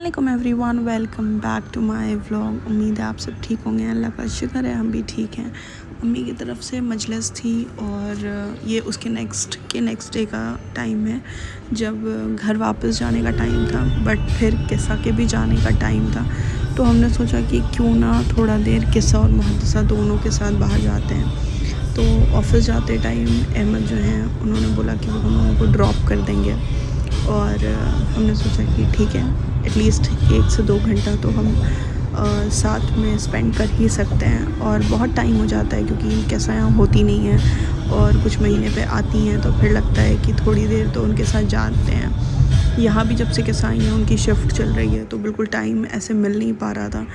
वालेकुम everyone, welcome back to my vlog. उम्मीद है आप सब ठीक होंगे। अल्लाह का शुक्र है हम भी ठीक हैं। अम्मी की तरफ से मजलिस थी और ये उसके नेक्स्ट डे का टाइम है जब घर वापस जाने का टाइम था, बट फिर किस्सा के भी जाने का टाइम था। तो हमने सोचा कि क्यों ना थोड़ा देर किस्सा और मुहद्दिसा दोनों के साथ बाहर जाते हैं। तो ऑफ़िस जाते टाइम अहमद जो हैं उन्होंने बोला कि वो हम लोगों को ड्रॉप कर देंगे और हमने सोचा कि ठीक है, एटलीस्ट 1 से 2 घंटा तो हम साथ में स्पेंड कर ही सकते हैं। और बहुत टाइम हो जाता है क्योंकि कैसा यहाँ होती नहीं है और कुछ महीने पे आती हैं, तो फिर लगता है कि थोड़ी देर तो उनके साथ जाते हैं। यहाँ भी जब से कैसा आई हैं उनकी शिफ्ट चल रही है, तो बिल्कुल टाइम ऐसे मिल नहीं पा रहा था।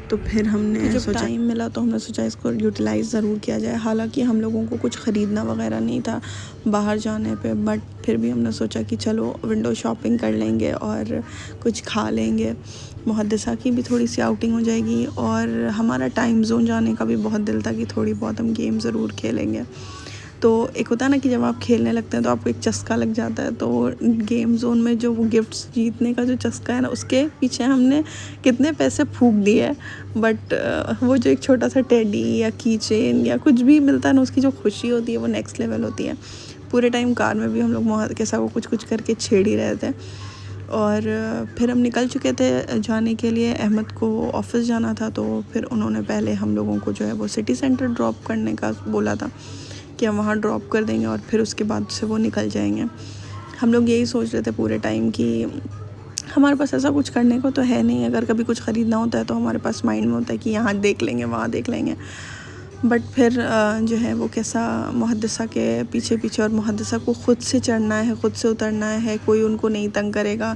तो फिर हमने जब टाइम मिला तो हमने सोचा इसको यूटिलाइज़ ज़रूर किया जाए। हालांकि हम लोगों को कुछ ख़रीदना वगैरह नहीं था बाहर जाने पे, बट फिर भी हमने सोचा कि चलो विंडो शॉपिंग कर लेंगे और कुछ खा लेंगे। मुहद्दिसा की भी थोड़ी सी आउटिंग हो जाएगी और हमारा टाइम जोन जाने का भी बहुत दिल था कि थोड़ी बहुत हम गेम ज़रूर खेलेंगे। तो एक होता है ना कि जब आप खेलने लगते हैं तो आपको एक चस्का लग जाता है। तो गेम जोन में जो वो गिफ्ट्स जीतने का जो चस्का है ना, उसके पीछे हमने कितने पैसे फूंक दिए, बट वो जो एक छोटा सा टेडी या की चेन या कुछ भी मिलता है ना, उसकी जो खुशी होती है वो नेक्स्ट लेवल होती है। पूरे टाइम कार में भी हम लोग मोहद के साथ वो कुछ करके छेड़ ही रहे थे। और फिर हम निकल चुके थे जाने के लिए। अहमद को ऑफ़िस जाना था, तो फिर उन्होंने पहले हम लोगों को जो है वो सिटी सेंटर ड्रॉप करने का बोला था कि हम वहाँ ड्रॉप कर देंगे और फिर उसके बाद से वो निकल जाएंगे। हम लोग यही सोच रहे थे पूरे टाइम कि हमारे पास ऐसा कुछ करने को तो है नहीं। अगर कभी कुछ ख़रीदना होता है तो हमारे पास माइंड में होता है कि यहाँ देख लेंगे, वहाँ देख लेंगे। बट फिर जो है वो कैसा मुहद्दिसा के पीछे पीछे, और मुहद्दिसा को ख़ुद से चढ़ना है, ख़ुद से उतरना है, कोई उनको नहीं तंग करेगा।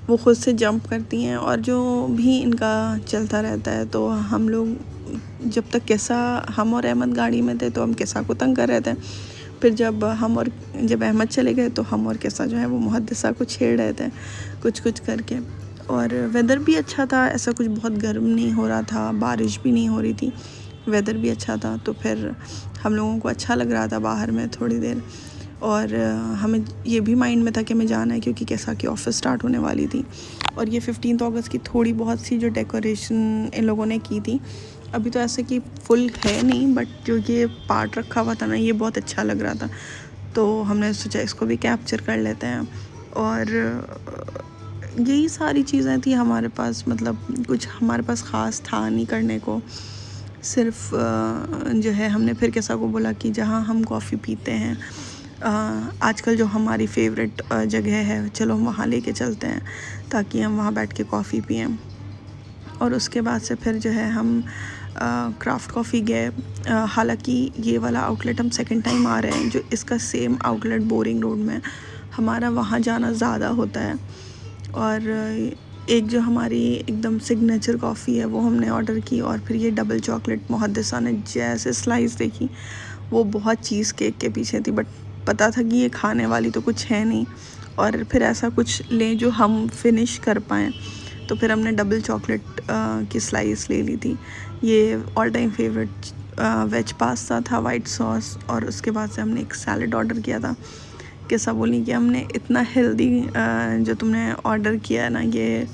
वो ख़ुद से जंप करती हैं और जो भी इनका चलता रहता है। तो हम लोग जब तक कैसा हम और अहमद गाड़ी में थे तो हम कैसा को तंग कर रहे थे। फिर जब अहमद चले गए तो हम और कैसा जो है वो मुहद्दिसा को छेड़ रहे थे कुछ करके। और वेदर भी अच्छा था, ऐसा कुछ बहुत गर्म नहीं हो रहा था, बारिश भी नहीं हो रही थी, वेदर भी अच्छा था। तो फिर हम लोगों को अच्छा लग रहा था बाहर में थोड़ी देर। और हमें ये भी माइंड में था कि हमें जाना है क्योंकि कैसा कि ऑफ़िस स्टार्ट होने वाली थी। और ये 15 अगस्त की थोड़ी बहुत सी जो डेकोरेशन इन लोगों ने की थी, अभी तो ऐसे कि फुल है नहीं, बट जो ये पार्ट रखा हुआ था ना, ये बहुत अच्छा लग रहा था। तो हमने सोचा इसको भी कैप्चर कर लेते हैं। और यही सारी चीज़ें थी हमारे पास, मतलब कुछ हमारे पास ख़ास था नहीं करने को। सिर्फ जो है हमने फिर कैसा को बोला कि जहाँ हम कॉफ़ी पीते हैं आजकल, जो हमारी फेवरेट जगह है, चलो हम वहाँ लेके चलते हैं ताकि हम वहाँ बैठ के कॉफ़ी पिएं। और उसके बाद से फिर जो है हम क्राफ्ट कॉफ़ी गए। हालांकि ये वाला आउटलेट हम सेकंड टाइम आ रहे हैं, जो इसका सेम आउटलेट बोरिंग रोड में, हमारा वहाँ जाना ज़्यादा होता है। और एक जो हमारी एकदम सिग्नेचर कॉफ़ी है वो हमने ऑर्डर की। और फिर ये डबल चॉकलेट मुहद्दिसा ने जैसे स्लाइस देखी, वो बहुत चीज़ केक के पीछे थी, बट पता था कि ये खाने वाली तो कुछ है नहीं। और फिर ऐसा कुछ लें जो हम फिनिश कर पाएँ, तो फिर हमने डबल चॉकलेट की स्लाइस ले ली थी। ये all time favourite veg pasta था, वाइट सॉस। और उसके बाद से हमने एक सैलड ऑर्डर किया था। कैसा बोली कि हमने इतना हेल्दी जो तुमने ऑर्डर किया है ना, ये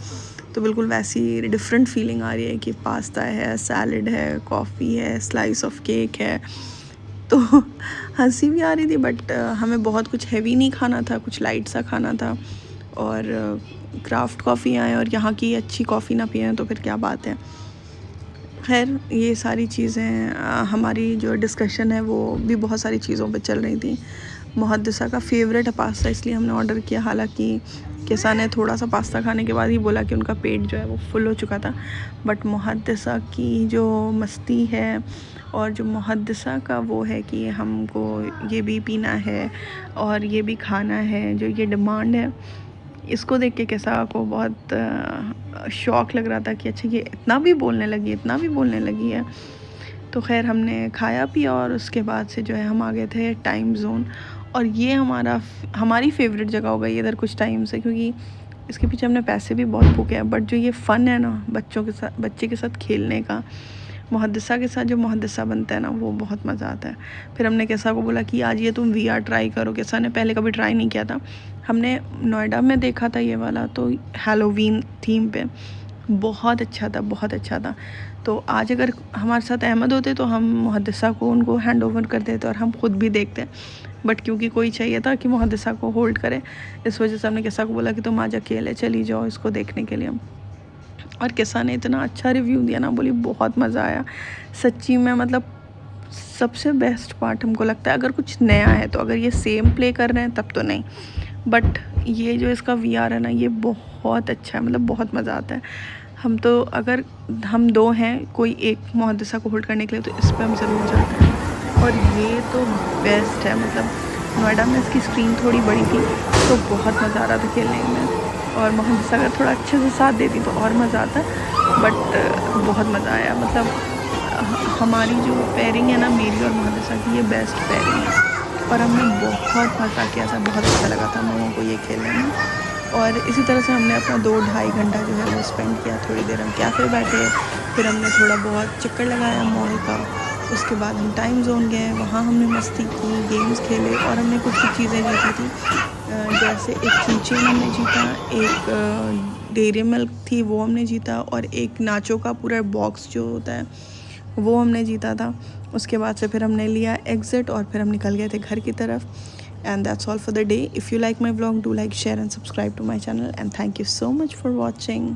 तो बिल्कुल वैसी डिफरेंट फीलिंग आ रही है कि पास्ता है, सैलड है, कॉफ़ी है, स्लाइस ऑफ केक है। तो हंसी भी आ रही थी, बट हमें बहुत कुछ हैवी नहीं खाना था, कुछ लाइट सा खाना था। और क्राफ्ट कॉफ़ी आए और यहाँ की अच्छी कॉफ़ी ना पिए तो फिर क्या बात है। खैर, ये सारी चीज़ें हमारी जो डिस्कशन है वो भी बहुत सारी चीज़ों पे चल रही थी। मुहद्दिसा का फेवरेट है पास्ता, इसलिए हमने ऑर्डर किया। हालांकि कैसा ने थोड़ा सा पास्ता खाने के बाद ही बोला कि उनका पेट जो है वो फुल हो चुका था। बट मुहद्दिसा की जो मस्ती है और जो मुहद्दिसा का वो है कि हमको ये भी पीना है और ये भी खाना है, जो ये डिमांड है, इसको देख के कैसा को बहुत शौक़ लग रहा था कि अच्छा ये इतना भी बोलने लगी है। तो खैर हमने खाया पिया और उसके बाद से जो है हम आ गए थे टाइम जोन। और ये हमारी फेवरेट जगह हो गई इधर कुछ टाइम से, क्योंकि इसके पीछे हमने पैसे भी बहुत फूके हैं, बट जो ये फ़न है ना बच्चे के साथ खेलने का, मुहद्दिसा के साथ जो मुहद्दिसा बनता है ना, वो बहुत मज़ा आता है। फिर हमने कैसा को बोला कि आज ये तुम VR ट्राई करो। कैसा ने पहले कभी ट्राई नहीं किया था। हमने नोएडा में देखा था ये वाला, तो हैलोवीन थीम पे बहुत अच्छा था, बहुत अच्छा था। तो आज अगर हमारे साथ अहमद होते तो हम मुहद्दिसा को उनको हैंड ओवर कर देते और हम ख़ुद भी देखते, बट क्योंकि कोई चाहिए था कि मुहद्दिसा को होल्ड करे, इस वजह से हमने किस्सा को बोला कि तुम आज अकेले चली जाओ इसको देखने के लिए। और किस्सा ने इतना अच्छा रिव्यू दिया ना, बोली बहुत मज़ा आया सच्ची में। मतलब सबसे बेस्ट पार्ट हमको लगता है, अगर कुछ नया है तो, अगर ये सेम प्ले कर रहे हैं तब तो नहीं, बट ये जो इसका VR है ना, ये बहुत अच्छा है, मतलब बहुत मज़ा आता है। हम तो अगर हम 2 हैं, कोई एक मुहद्दिसा को होल्ड करने के लिए, तो इस पर हम ज़रूर जाते हैं। और ये तो बेस्ट है, मतलब नोएडा में इसकी स्क्रीन थोड़ी बड़ी थी तो बहुत मज़ा आ रहा था खेलने में, और मुहद्दिसा अगर थोड़ा अच्छे से साथ देती तो और मज़ा आता, बट बहुत मज़ा आया। मतलब हमारी जो पेयरिंग है ना, मेरी और मुहद्दिसा की, ये बेस्ट पेयरिंग है और हमने बहुत मज़ा किया था, बहुत अच्छा लगा था हम लोगों को ये खेलने में। और इसी तरह से हमने अपना 2-2.5 घंटा जो है वो स्पेंड किया। थोड़ी देर हम कैफ़े बैठे, फिर हमने थोड़ा बहुत चक्कर लगाया मॉल का, उसके बाद हम टाइम जोन गए, वहाँ हमने मस्ती की, गेम्स खेले, और हमने कुछ कुछ चीज़ें जीती थी। जैसे एक कीचेन हमने जीता, एक डेयरी मिल्क थी वो हमने जीता, और एक नाचो का पूरा बॉक्स जो होता है वो हमने जीता था। उसके बाद से फिर हमने लिया एग्ज़िट और फिर हम निकल गए थे घर की तरफ। And that's all for the day. If you like my vlog, do like, share and subscribe to my channel, and thank you so much for watching.